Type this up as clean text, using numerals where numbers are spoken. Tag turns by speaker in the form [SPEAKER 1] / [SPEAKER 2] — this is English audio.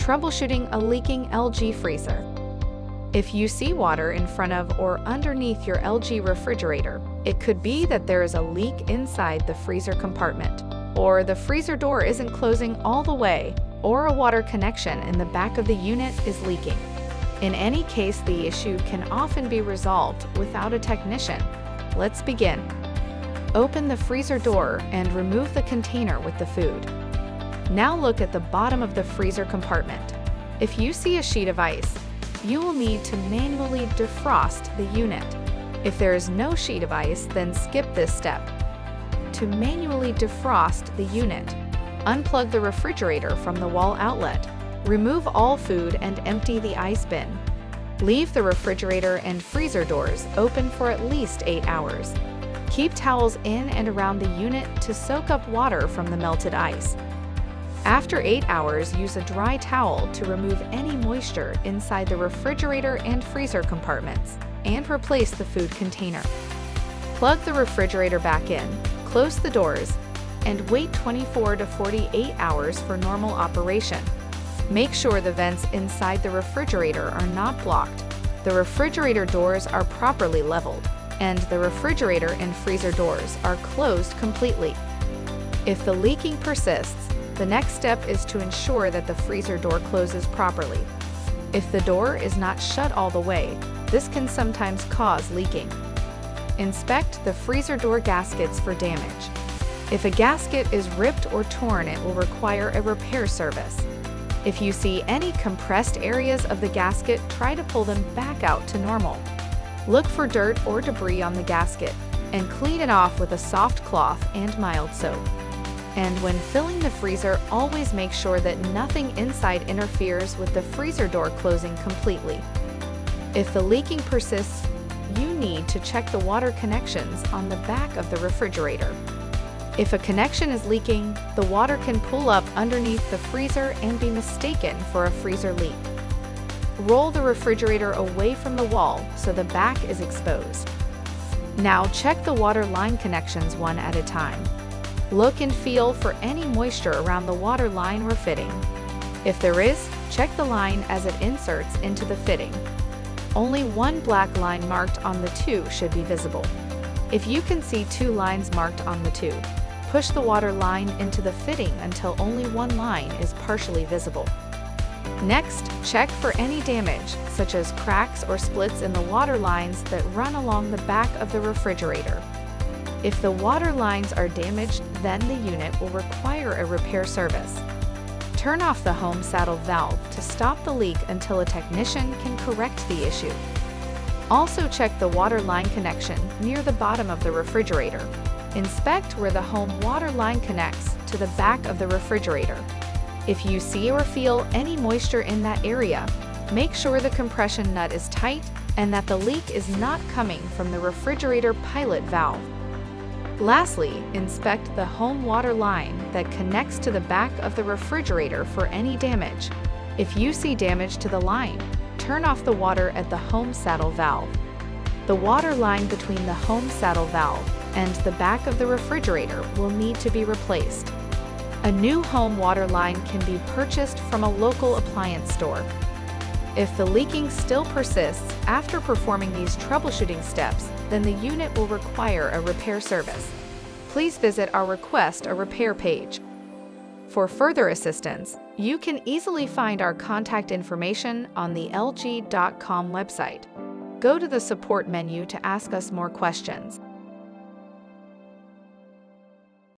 [SPEAKER 1] Troubleshooting a leaking LG freezer. If you see water in front of or underneath your LG refrigerator, it could be that there is a leak inside the freezer compartment, or the freezer door isn't closing all the way, or a water connection in the back of the unit is leaking. In any case, the issue can often be resolved without a technician. Let's begin. Open the freezer door and remove the container with the food. Now look at the bottom of the freezer compartment. If you see a sheet of ice, you will need to manually defrost the unit. If there is no sheet of ice, then skip this step. To manually defrost the unit, unplug the refrigerator from the wall outlet. Remove all food and empty the ice bin. Leave the refrigerator and freezer doors open for at least 8 hours. Keep towels in and around the unit to soak up water from the melted ice. After 8 hours, use a dry towel to remove any moisture inside the refrigerator and freezer compartments, and replace the food container. Plug the refrigerator back in, close the doors, and wait 24 to 48 hours for normal operation. Make sure the vents inside the refrigerator are not blocked, the refrigerator doors are properly leveled, and the refrigerator and freezer doors are closed completely. If the leaking persists, the next step is to ensure that the freezer door closes properly. If the door is not shut all the way, this can sometimes cause leaking. Inspect the freezer door gaskets for damage. If a gasket is ripped or torn, it will require a repair service. If you see any compressed areas of the gasket, try to pull them back out to normal. Look for dirt or debris on the gasket and clean it off with a soft cloth and mild soap. And when filling the freezer, always make sure that nothing inside interferes with the freezer door closing completely. If the leaking persists, you need to check the water connections on the back of the refrigerator. If a connection is leaking, the water can pool up underneath the freezer and be mistaken for a freezer leak. Roll the refrigerator away from the wall so the back is exposed. Now check the water line connections one at a time. Look and feel for any moisture around the water line or fitting. If there is, check the line as it inserts into the fitting. Only one black line marked on the two should be visible. If you can see two lines marked on the two, push the water line into the fitting until only one line is partially visible. Next, check for any damage, such as cracks or splits in the water lines that run along the back of the refrigerator. If the water lines are damaged, then the unit will require a repair service. Turn off the home saddle valve to stop the leak until a technician can correct the issue. Also check the water line connection near the bottom of the refrigerator. Inspect where the home water line connects to the back of the refrigerator. If you see or feel any moisture in that area, make sure the compression nut is tight and that the leak is not coming from the refrigerator pilot valve. Lastly, inspect the home water line that connects to the back of the refrigerator for any damage. If you see damage to the line, turn off the water at the home saddle valve. The water line between the home saddle valve and the back of the refrigerator will need to be replaced. A new home water line can be purchased from a local appliance store. If the leaking still persists after performing these troubleshooting steps, then the unit will require a repair service. Please visit our Request a Repair page. For further assistance, you can easily find our contact information on the LG.com website. Go to the support menu to ask us more questions.